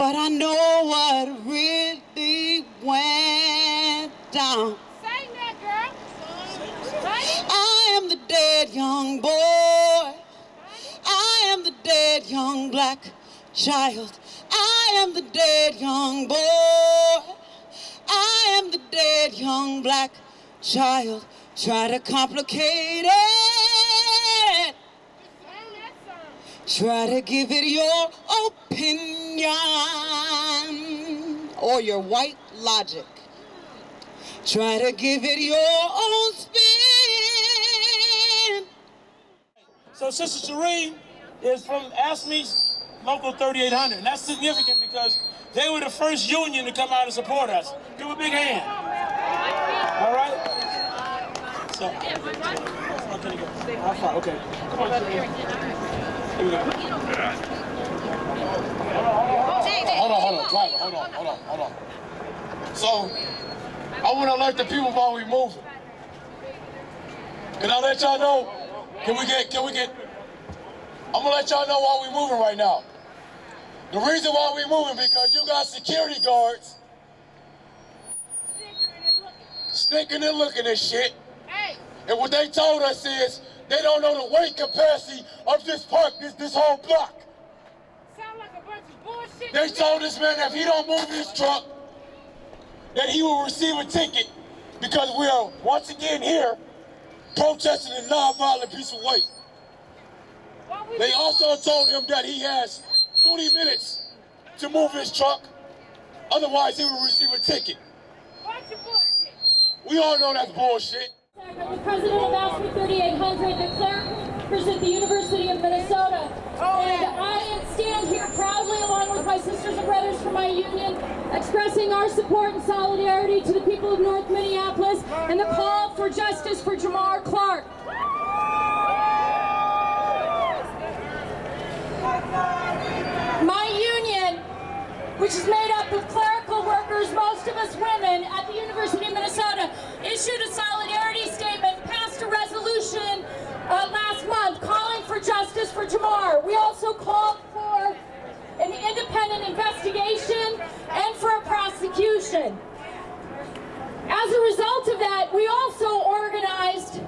but I know what really went down. Sing that, girl. I am the dead young boy. I am the dead young black child. I am the dead young boy. I am the dead young black child. Try to complicate it. Try to give it your opinion or your white logic. Try to give it your own spin. So Sister Cherrene is from ASME's Local 3800, and that's significant because they were the first union to come out and support us. Give a big hand. All right? So, how can you go? How far? Okay. Come on, Cherrene. Here we go. Hold on, driver, hold on. So, I want to let the people while we moving. Can I let y'all know? Can we get, I'm gonna let y'all know why we moving right now. The reason why we moving because you got security guards sneaking and looking at shit. And what they told us is they don't know the weight capacity of this park, this whole block. Sound like a bunch of bullshit. They told this man if he don't move his truck, that he will receive a ticket because we are once again here protesting a non-violent piece of weight. They also told him that he has 20 minutes to move his truck, otherwise he will receive a ticket. We all know that's bullshit. I'm the president of ASME 3800, the clerk represent the University of Minnesota. And I stand here proudly along with my sisters and brothers from my union, expressing our support and solidarity to the people of North Minneapolis and the call for justice for Jamar Clark. My union, which is made up of clerical workers, most of us women, at the University of Minnesota, issued a solidarity statement, passed a resolution last month calling for justice for Jamar. We also called for an independent investigation and for a prosecution. As a result of that, we also organized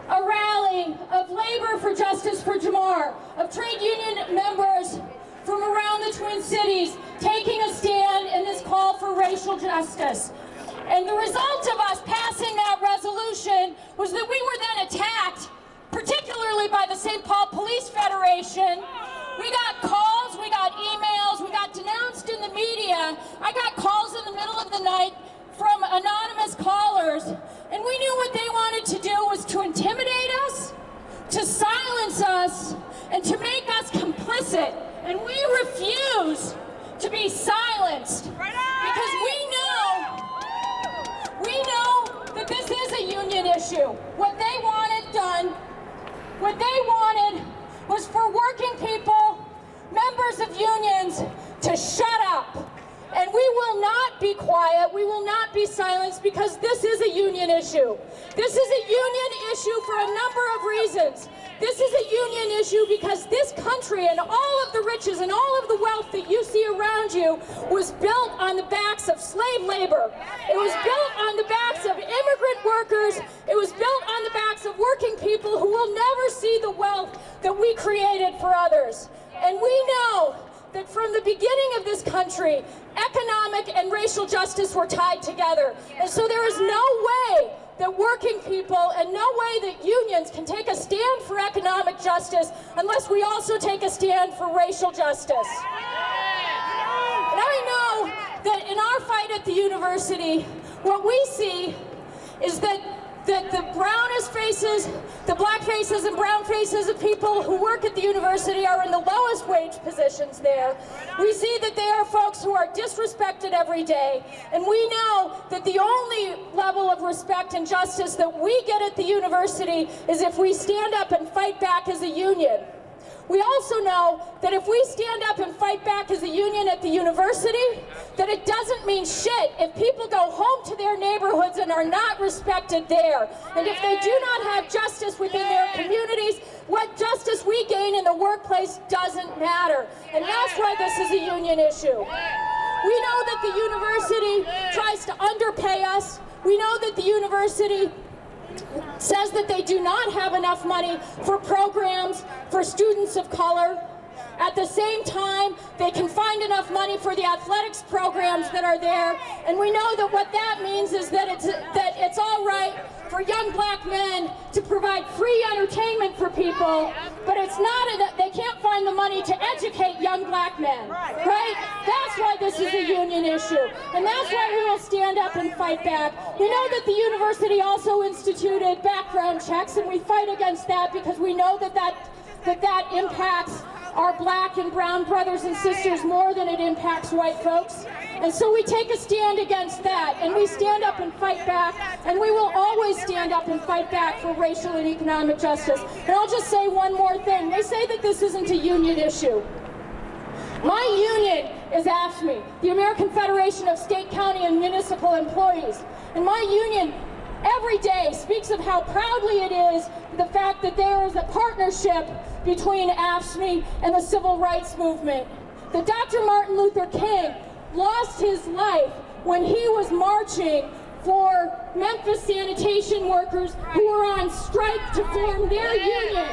a rally of labor for justice for Jamar, of trade union members from around the Twin Cities taking a stand in this call for racial justice. And the result of us passing that resolution was that we were then attacked, particularly by the St. Paul Police Federation. We got calls, we got emails, we got denounced in the media. I got calls in the middle of the night from anonymous callers, and we knew what they wanted to do was to intimidate us, to silence us, and to make us complicit. And we refuse to be silenced because we know that this is a union issue. What they wanted done, what they wanted was for working people, members of unions, to shut up. And we will not be quiet, we will not be silenced because this is a union issue. This is a union issue for a number of reasons. This is a union issue because this country and all of the riches and all of the wealth that you see around you was built on the backs of slave labor. It was built on the backs of immigrant workers. It was built on the backs of working people who will never see the wealth that we created for others. And we know that from the beginning of this country, economic and racial justice were tied together. And so there is no way that working people and no way that unions can take a stand for economic justice unless we also take a stand for racial justice. And I know that in our fight at the university, what we see is that the brownest faces, the black faces and brown faces of people who work at the university are in the lowest wage positions there. We see that they are folks who are disrespected every day. And we know that the only level of respect and justice that we get at the university is if we stand up and fight back as a union. We also know that if we stand up and fight back as a union at the university, that it doesn't mean shit if people go home to their neighborhoods and are not respected there. And if they do not have justice within their communities, what justice we gain in the workplace doesn't matter. And that's why this is a union issue. We know that the university tries to underpay us. We know that the university says that they do not have enough money for programs for students of color. At the same time, they can find enough money for the athletics programs that are there. And we know that what that means is that it's all right for young black men to provide free entertainment for people, but it's not, they can't find the money to educate young black men, right? That's why this is a union issue, and that's why we will stand up and fight back. We know that the university also instituted background checks, and we fight against that because we know that impacts our black and brown brothers and sisters more than it impacts white folks. And so we take a stand against that, and we stand up and fight back, and we will always stand up and fight back for racial and economic justice. And I'll just say one more thing. They say that this isn't a union issue. My union is AFSCME, the American Federation of State, County, and Municipal Employees. And my union every day speaks of how proudly it is the fact that there is a partnership between AFSCME and the civil rights movement. That Dr. Martin Luther King lost his life when he was marching for Memphis sanitation workers who were on strike to form their union.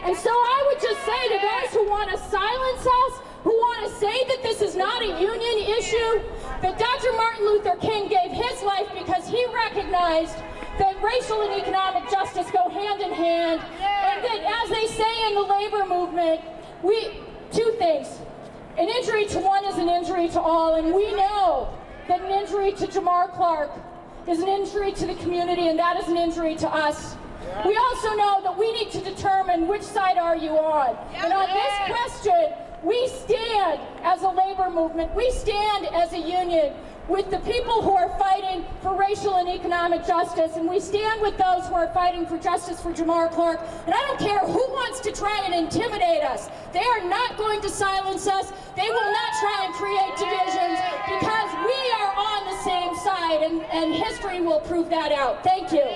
And so I would just say to those who want to silence us, who want to say that this is not a union issue, that Dr. Martin Luther King gave his life because he recognized that racial and economic justice go hand in hand, and that, as they say in the labor movement, two things. An injury to one is an injury to all, and we know that an injury to Jamar Clark is an injury to the community, and that is an injury to us. We also know that we need to determine which side are you on. And on this question, we stand as a labor movement, we stand as a union with the people who are fighting for racial and economic justice, and we stand with those who are fighting for justice for Jamar Clark. And I don't care who wants to try and intimidate us. They are not going to silence us. They will not try and create divisions, because we are on the same side, and history will prove that out. Thank you.